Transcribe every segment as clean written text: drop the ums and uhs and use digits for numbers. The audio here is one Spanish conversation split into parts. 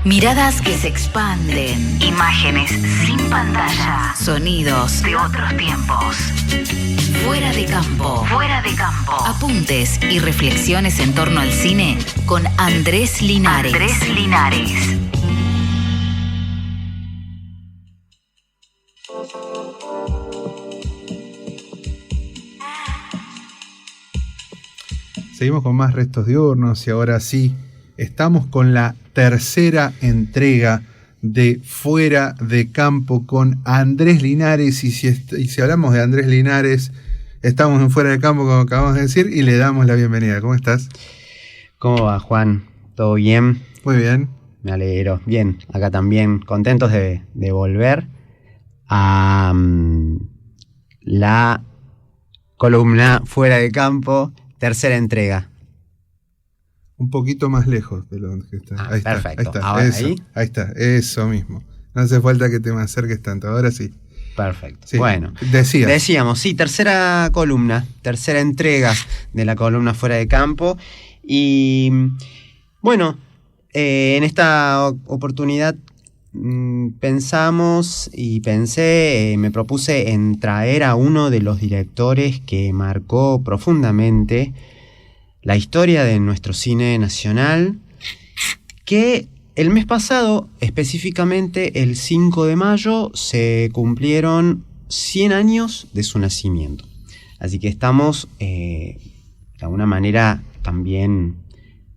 Miradas que se expanden. Imágenes sin pantalla. Sonidos de otros tiempos. Fuera de campo. Fuera de campo. Apuntes y reflexiones en torno al cine con Andrés Linares. Andrés Linares. Seguimos con más Restos Diurnos y ahora sí, estamos con la tercera entrega de Fuera de Campo con Andrés Linares. Y si hablamos de Andrés Linares, estamos en Fuera de Campo, como acabamos de decir, y le damos la bienvenida. ¿Cómo estás? ¿Cómo va, Juan? ¿Todo bien? Muy bien. Me alegro. Bien, acá también contentos de volver a la columna Fuera de Campo, tercera entrega. Un poquito más lejos de lo que está. Ahí perfecto. Está, Ahora, eso, ahí está, eso mismo. No hace falta que te me acerques tanto, ahora sí. Perfecto. Sí. Bueno, decíamos, sí, tercera columna, tercera entrega de la columna Fuera de Campo. Y bueno, en esta oportunidad me propuse en traer a uno de los directores que marcó profundamente la historia de nuestro cine nacional, que el mes pasado, específicamente el 5 de mayo, se cumplieron 100 años de su nacimiento. Así que estamos, de alguna manera, también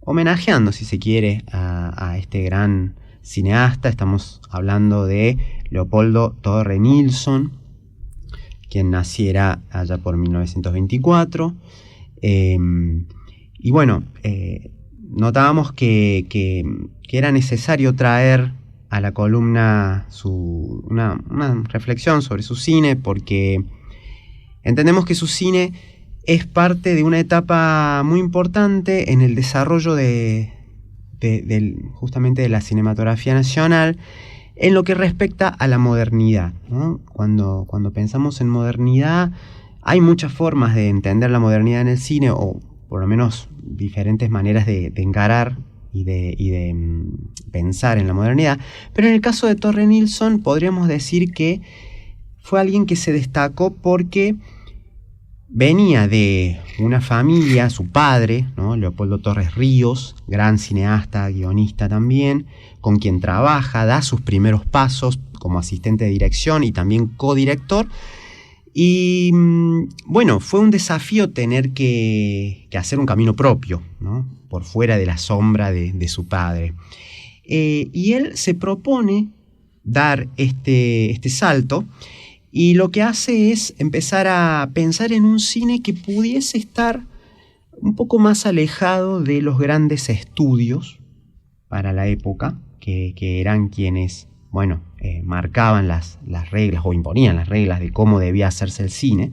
homenajeando, si se quiere, a este gran cineasta. Estamos hablando de Leopoldo Torre Nilsson, quien naciera allá por 1924. Y bueno, notábamos que era necesario traer a la columna una reflexión sobre su cine, porque entendemos que su cine es parte de una etapa muy importante en el desarrollo justamente de la cinematografía nacional en lo que respecta a la modernidad, ¿no? Cuando pensamos en modernidad, hay muchas formas de entender la modernidad en el cine, o por lo menos diferentes maneras de encarar y de pensar en la modernidad. Pero en el caso de Torre Nilsson podríamos decir que fue alguien que se destacó porque venía de una familia, su padre, ¿no? Leopoldo Torres Ríos, gran cineasta, guionista también, con quien trabaja, da sus primeros pasos como asistente de dirección y también codirector. Y bueno, fue un desafío tener que hacer un camino propio, ¿no? Por fuera de la sombra de su padre. Y él se propone dar este salto, y lo que hace es empezar a pensar en un cine que pudiese estar un poco más alejado de los grandes estudios para la época, que eran quienes, bueno, marcaban las reglas o imponían las reglas de cómo debía hacerse el cine.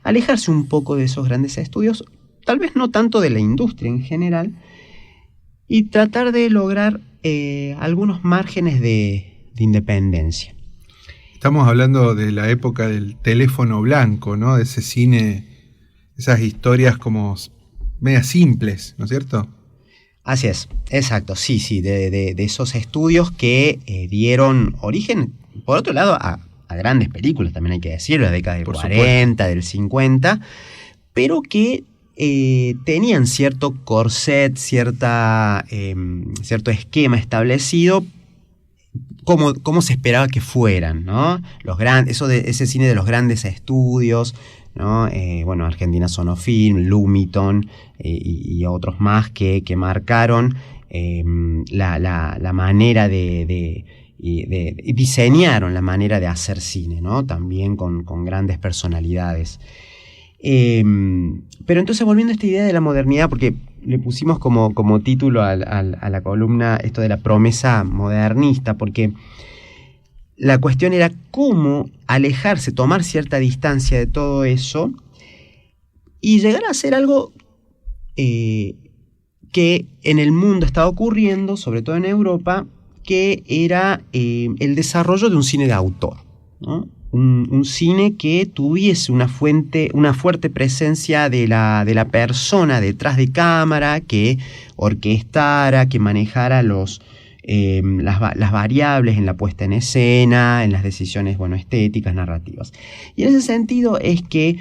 Alejarse un poco de esos grandes estudios, tal vez no tanto de la industria en general, y tratar de lograr algunos márgenes de independencia. Estamos hablando de la época del teléfono blanco, ¿no? De ese cine, esas historias como medias simples, ¿no es cierto? Así es, exacto, sí, de esos estudios que dieron origen, por otro lado, a grandes películas, también hay que decirlo, de la década del 40, del 50, pero que tenían cierto corset, cierto esquema establecido, como se esperaba que fueran, ¿no? Ese cine de los grandes estudios, ¿no? Argentina Sonofilm, Lumiton y otros más que marcaron la manera de diseñaron la manera de hacer cine, ¿no? También con grandes personalidades. Pero entonces, volviendo a esta idea de la modernidad, porque le pusimos como título a la columna esto de la promesa modernista, porque la cuestión era cómo alejarse, tomar cierta distancia de todo eso y llegar a hacer algo que en el mundo estaba ocurriendo, sobre todo en Europa, que era el desarrollo de un cine de autor, ¿no? Un cine que tuviese una fuerte presencia de la persona detrás de cámara, que orquestara, que manejara los las variables en la puesta en escena, en las decisiones, bueno, estéticas, narrativas. Y en ese sentido es que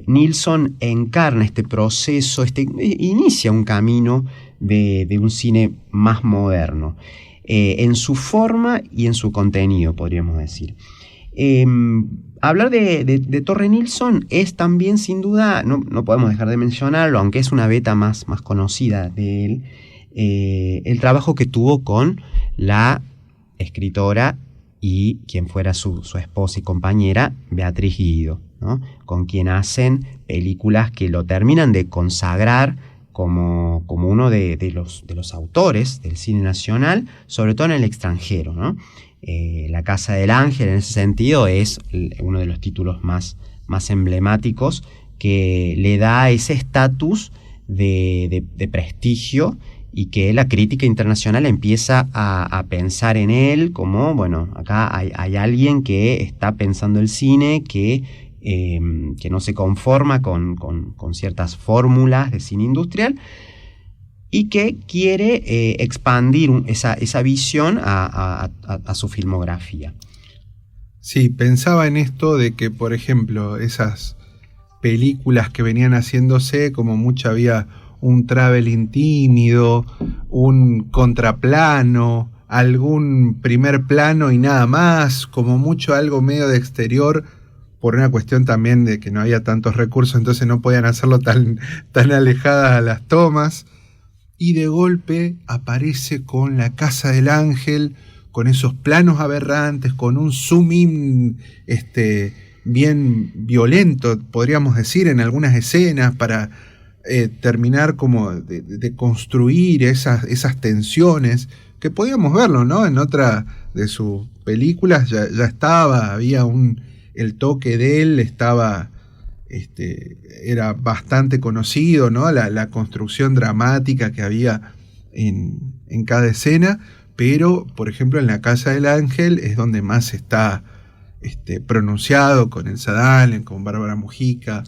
Nilsson encarna este proceso, inicia un camino de un cine más moderno, en su forma y en su contenido, podríamos decir. Hablar de Torre Nilsson es también, sin duda, no podemos dejar de mencionarlo, aunque es una beta más conocida de él, el trabajo que tuvo con la escritora y quien fuera su esposa y compañera, Beatriz Guido, ¿no? Con quien hacen películas que lo terminan de consagrar como uno de los autores del cine nacional, sobre todo en el extranjero, ¿no? La Casa del Ángel, en ese sentido, es uno de los títulos más emblemáticos que le da ese estatus de prestigio, y que la crítica internacional empieza a pensar en él como, bueno, acá hay alguien que está pensando el cine, que no se conforma con ciertas fórmulas de cine industrial y que quiere expandir esa visión a su filmografía. Sí, pensaba en esto de que, por ejemplo, esas películas que venían haciéndose, como mucho había un traveling tímido, un contraplano, algún primer plano y nada más, como mucho algo medio de exterior, por una cuestión también de que no había tantos recursos, entonces no podían hacerlo tan alejadas a las tomas. Y de golpe aparece con La Casa del Ángel, con esos planos aberrantes, con un zoom in bien violento, podríamos decir, en algunas escenas, para terminar como de construir esas tensiones, que podíamos verlo, ¿no? En otra de sus películas ya estaba, había el toque de él estaba, era bastante conocido, ¿no? La construcción dramática que había en cada escena, pero, por ejemplo, en La Casa del Ángel es donde más está pronunciado, con Elsa Dahlen, con Bárbara Mujica,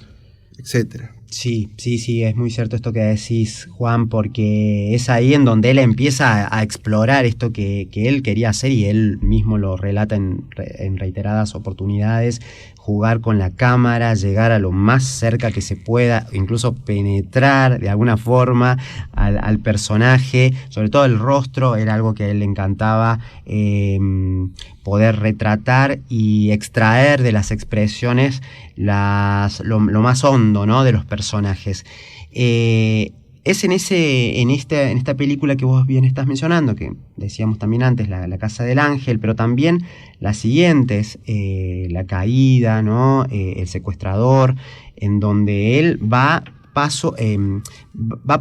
etcétera. Sí, es muy cierto esto que decís, Juan, porque es ahí en donde él empieza a explorar esto que él quería hacer, y él mismo lo relata en reiteradas oportunidades: jugar con la cámara, llegar a lo más cerca que se pueda, incluso penetrar de alguna forma al personaje, sobre todo el rostro, era algo que a él le encantaba, poder retratar y extraer de las expresiones lo más hondo, ¿no?, de los personajes. Es en esta película que vos bien estás mencionando, que decíamos también antes, la Casa del Ángel, pero también las siguientes, La Caída, ¿no? El Secuestrador, en donde él va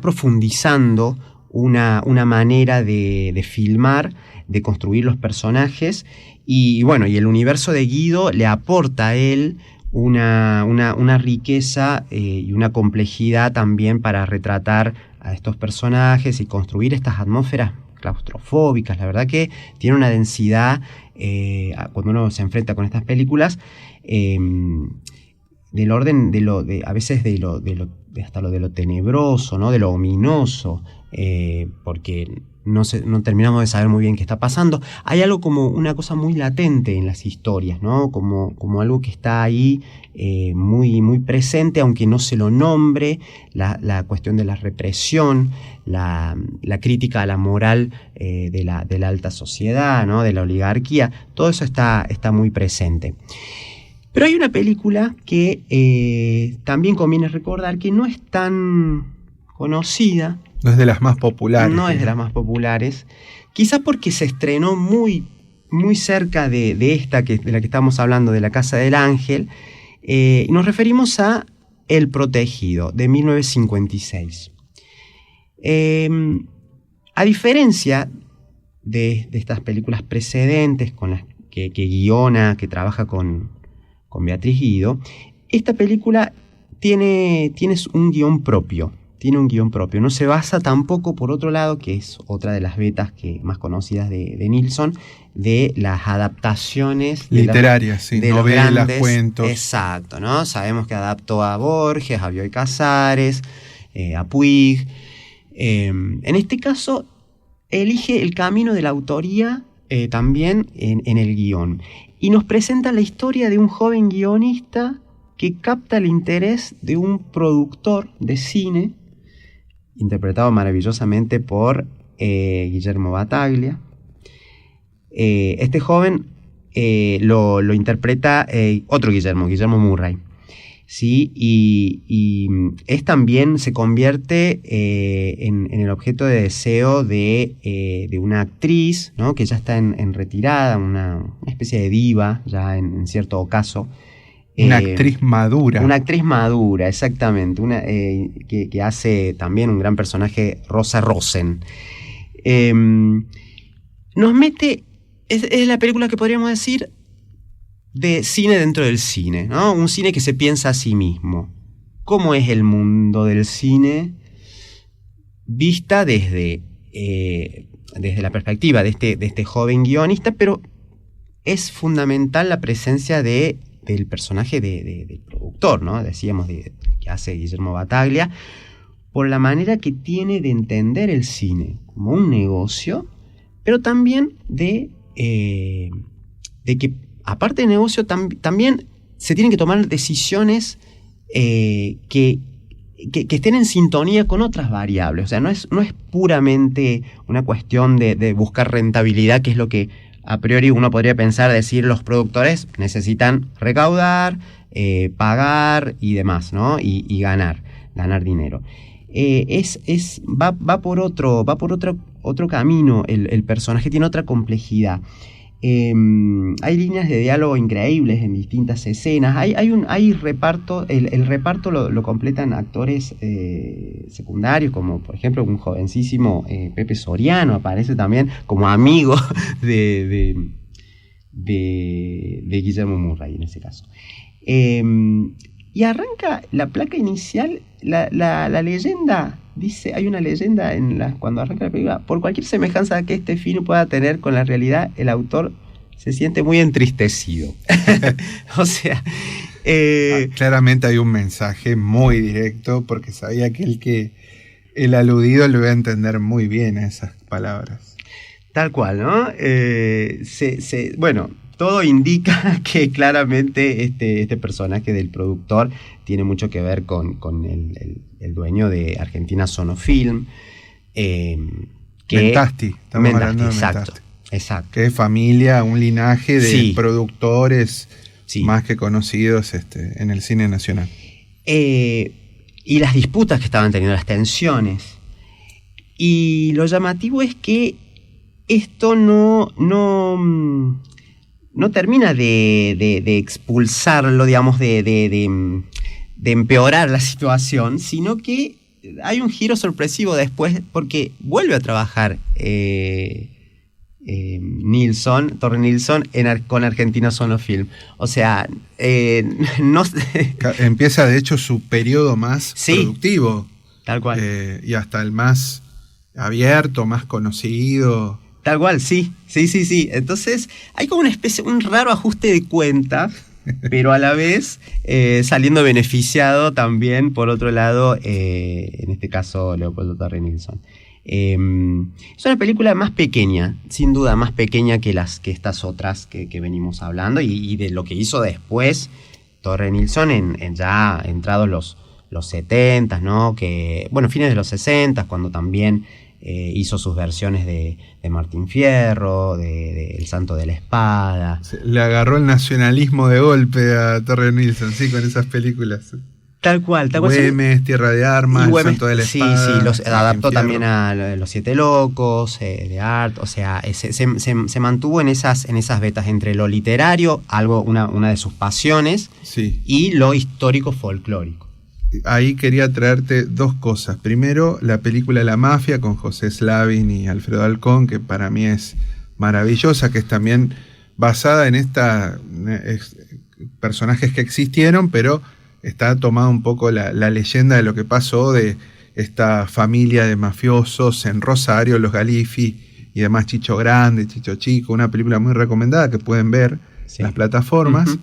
profundizando una manera de filmar, de construir los personajes, y bueno, y el universo de Guido le aporta a él una riqueza y una complejidad también para retratar a estos personajes y construir estas atmósferas claustrofóbicas. La verdad que tiene una densidad, cuando uno se enfrenta con estas películas, del orden a veces hasta lo de lo tenebroso, ¿no?, de lo ominoso, porque no terminamos de saber muy bien qué está pasando. Hay algo como una cosa muy latente en las historias, ¿no? Como algo que está ahí, muy, muy presente, aunque no se lo nombre, la cuestión de la represión, la crítica a la moral de la alta sociedad, ¿no?, de la oligarquía. Todo eso está muy presente. Pero hay una película que también conviene recordar, que no es tan conocida. No es de las más populares. No es de las más populares. Quizá porque se estrenó muy, muy cerca de esta de la que estamos hablando, de La Casa del Ángel. Nos referimos a El Protegido, de 1956. A diferencia de estas películas precedentes con las que guiona, que trabaja con Beatriz Guido, esta película tiene un guión propio. No se basa tampoco, por otro lado, que es otra de las vetas más conocidas de Nilsson, de las adaptaciones literarias, sí, novelas, cuentos. Exacto, ¿no? Sabemos que adaptó a Borges, a Bioy Casares, a Puig. En este caso, elige el camino de la autoría también en el guión. Y nos presenta la historia de un joven guionista que capta el interés de un productor de cine, interpretado maravillosamente por Guillermo Battaglia. Este joven lo interpreta otro Guillermo Murray. ¿Sí? Y es también, se convierte en el objeto de deseo de una actriz, ¿no? Que ya está en retirada, una especie de diva, ya en cierto caso. Una actriz madura. Una actriz madura, exactamente. Que hace también un gran personaje, Rosa Rosen. Nos mete, es la película que podríamos decir de cine dentro del cine, ¿no? Un cine que se piensa a sí mismo. ¿Cómo es el mundo del cine vista desde la perspectiva de este joven guionista? Pero es fundamental la presencia del personaje del productor, ¿no? Decíamos que hace Guillermo Battaglia, por la manera que tiene de entender el cine como un negocio, pero también de que aparte de negocio, también se tienen que tomar decisiones que estén en sintonía con otras variables. O sea, no es puramente una cuestión de buscar rentabilidad, que es lo que a priori uno podría pensar, decir los productores necesitan recaudar, pagar y demás, ¿no? Y ganar dinero. Va por otro camino, el personaje tiene otra complejidad. Hay líneas de diálogo increíbles en distintas escenas. Hay reparto, el reparto lo completan actores secundarios, como por ejemplo un jovencísimo Pepe Soriano aparece también como amigo de Guillermo Murray en ese caso. Y arranca la placa inicial, la leyenda. Dice, hay una leyenda cuando arranca la película: por cualquier semejanza que este film pueda tener con la realidad, el autor se siente muy entristecido. O sea, claramente hay un mensaje muy directo, porque sabía que el aludido lo iba a entender muy bien a esas palabras. Tal cual, ¿no? Bueno, todo indica que claramente este personaje del productor tiene mucho que ver con el dueño de Argentina Sonofilm. Mentasti, estamos hablando de Mentasti. Exacto. Que es familia, un linaje de productores más que conocidos en el cine nacional. Y las disputas que estaban teniendo, las tensiones. Y lo llamativo es que esto no termina de expulsarlo, digamos, de empeorar la situación, sino que hay un giro sorpresivo después, porque vuelve a trabajar Torre Nilsson con Argentina Sonofilm. O sea, empieza de hecho su periodo más productivo. Tal cual. Y hasta el más abierto, más conocido. Tal cual, sí. Entonces hay como un raro ajuste de cuenta, pero a la vez saliendo beneficiado también, por otro lado, en este caso Leopoldo Torre Nilsson. Es una película más pequeña, sin duda más pequeña que estas otras que venimos hablando, y de lo que hizo después Torre Nilsson en ya entrados los 70, ¿no? Fines de los 60, cuando también hizo sus versiones de Martín Fierro, de El Santo de la Espada. Le agarró el nacionalismo de golpe a Torre Nilsson, sí, con esas películas. Tal cual. Güemes, Tierra de Armas, El Santo de la Espada. Sí, adaptó también a Los Siete Locos, de Art. O sea, se mantuvo en esas vetas entre lo literario, una de sus pasiones, y lo histórico folclórico. Ahí quería traerte dos cosas. Primero, la película La Mafia con José Slavin y Alfredo Alcón, que para mí es maravillosa, que es también basada en personajes que existieron, pero está tomada un poco la leyenda de lo que pasó, de esta familia de mafiosos en Rosario, los Galifi y demás, Chicho Grande, Chicho Chico, una película muy recomendada que pueden ver en las plataformas.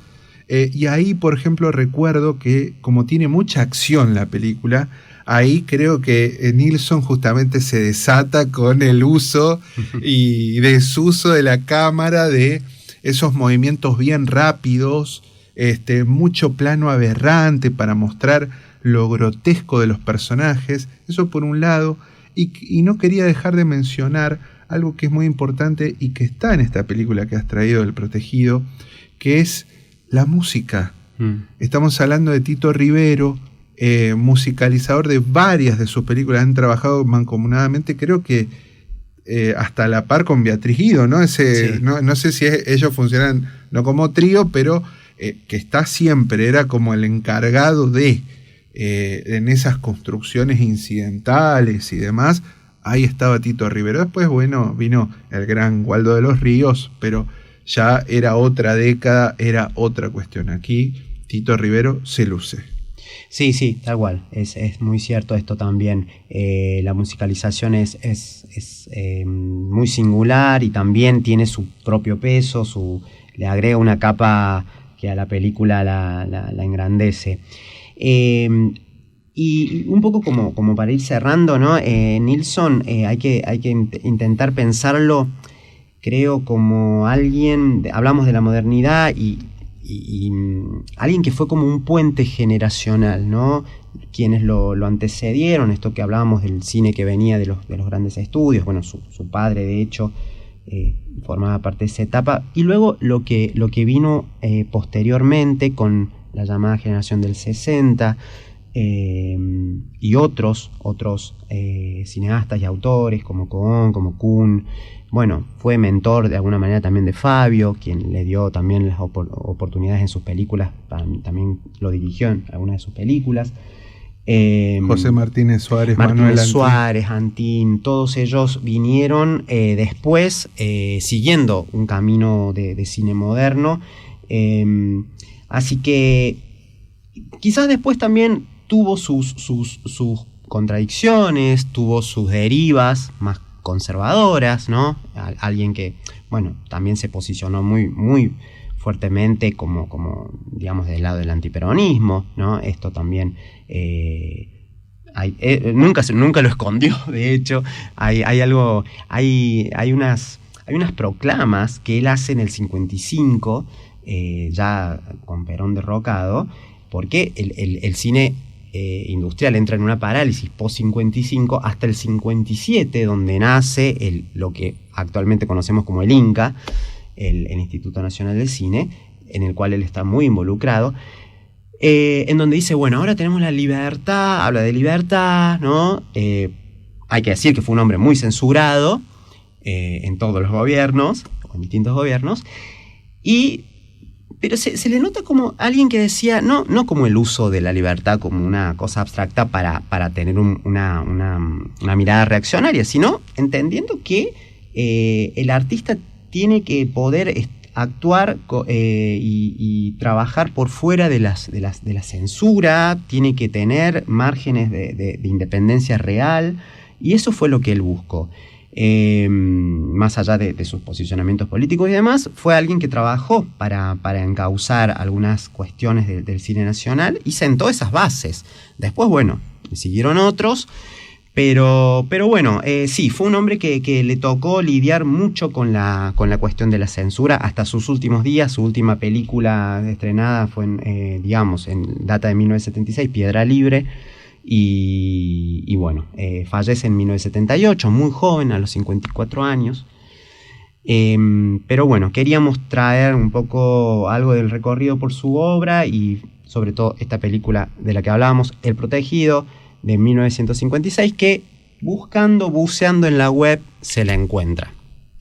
Y ahí, por ejemplo, recuerdo que como tiene mucha acción la película, ahí creo que Nilsson justamente se desata con el uso y desuso de la cámara, de esos movimientos bien rápidos, mucho plano aberrante para mostrar lo grotesco de los personajes. Eso por un lado, y no quería dejar de mencionar algo que es muy importante y que está en esta película que has traído, El Protegido, que es la música. Estamos hablando de Tito Rivero, musicalizador de varias de sus películas. Han trabajado mancomunadamente, creo que hasta a la par con Beatriz Guido, ¿no? Sí. No sé si ellos funcionan no como trío, pero que está siempre, era como el encargado de en esas construcciones incidentales y demás. Ahí estaba Tito Rivero. Después, bueno, vino el gran Waldo de los Ríos, pero ya era otra década, era otra cuestión. Aquí Tito Rivero se luce. Sí, tal cual. Es muy cierto esto también. La musicalización es muy singular y también tiene su propio peso, le agrega una capa que a la película la engrandece. Y un poco como para ir cerrando, ¿no? Nilsson, hay que intentar pensarlo, creo, como alguien, hablamos de la modernidad y alguien que fue como un puente generacional, ¿no? Quienes lo antecedieron, esto que hablábamos del cine que venía de los grandes estudios, bueno, su padre de hecho formaba parte de esa etapa, y luego lo que vino posteriormente con la llamada generación del 60, y otros cineastas y autores como Cohn, como Kuhn. Bueno, fue mentor de alguna manera también de Fabio, quien le dio también las oportunidades en sus películas, también lo dirigió en algunas de sus películas. José Martínez Suárez, Manuel Suárez, Antín, todos ellos vinieron después siguiendo un camino de cine moderno. Así que quizás después también tuvo sus contradicciones, tuvo sus derivas más conservadoras, ¿no? Alguien que, bueno, también se posicionó muy, muy fuertemente como digamos, del lado del antiperonismo, ¿no? Esto también nunca lo escondió, de hecho. Hay unas proclamas que él hace en el 55, ya con Perón derrocado, porque el cine industrial entra en una parálisis post-55 hasta el 57, donde nace lo que actualmente conocemos como el INCA, el Instituto Nacional del Cine, en el cual él está muy involucrado, en donde dice, bueno, ahora tenemos la libertad, habla de libertad, ¿no? Hay que decir que fue un hombre muy censurado en todos los gobiernos, o en distintos gobiernos, pero se le nota como alguien que decía, no como el uso de la libertad como una cosa abstracta para tener una mirada reaccionaria, sino entendiendo que el artista tiene que poder actuar y trabajar por fuera de la censura, tiene que tener márgenes de independencia real, y eso fue lo que él buscó. Más allá de sus posicionamientos políticos y demás, fue alguien que trabajó para encauzar algunas cuestiones del cine nacional y sentó esas bases. Después, bueno, siguieron otros, pero bueno, sí, fue un hombre que le tocó lidiar mucho con la cuestión de la censura hasta sus últimos días. Su última película estrenada fue en data de 1976, Piedra Libre. Y bueno, fallece en 1978, muy joven, a los 54 años. Pero bueno, queríamos traer un poco algo del recorrido por su obra y sobre todo esta película de la que hablábamos, El Protegido, de 1956, que buceando en la web, se la encuentra.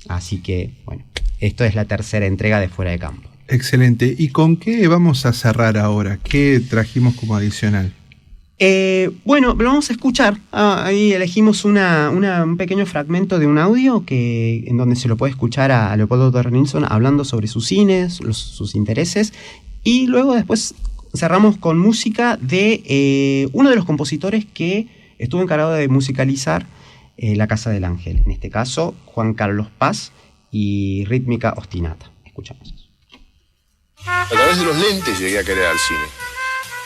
Así que, bueno, esto es la tercera entrega de Fuera de Campo. Excelente. ¿Y con qué vamos a cerrar ahora? ¿Qué trajimos como adicional? Bueno, lo vamos a escuchar. Ahí elegimos un pequeño fragmento de un audio en donde se lo puede escuchar a Leopoldo Torre Nilsson hablando sobre sus cines, sus intereses, y luego después cerramos con música de uno de los compositores que estuvo encargado de musicalizar La Casa del Ángel, en este caso Juan Carlos Paz y Rítmica Ostinata. Escuchamos eso. A través de los lentes llegué a querer al cine.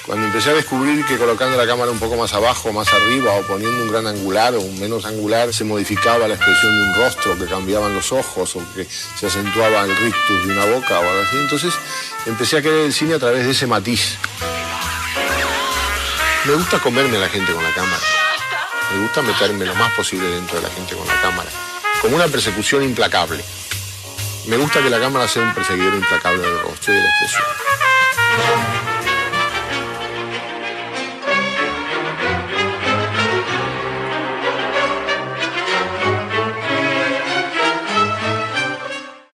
Cuando empecé a descubrir que colocando la cámara un poco más abajo, más arriba, o poniendo un gran angular o un menos angular, se modificaba la expresión de un rostro, que cambiaban los ojos, o que se acentuaba el rictus de una boca o algo así. Entonces empecé a querer el cine a través de ese matiz. Me gusta comerme a la gente con la cámara. Me gusta meterme lo más posible dentro de la gente con la cámara. Como una persecución implacable. Me gusta que la cámara sea un perseguidor implacable del rostro y de la expresión.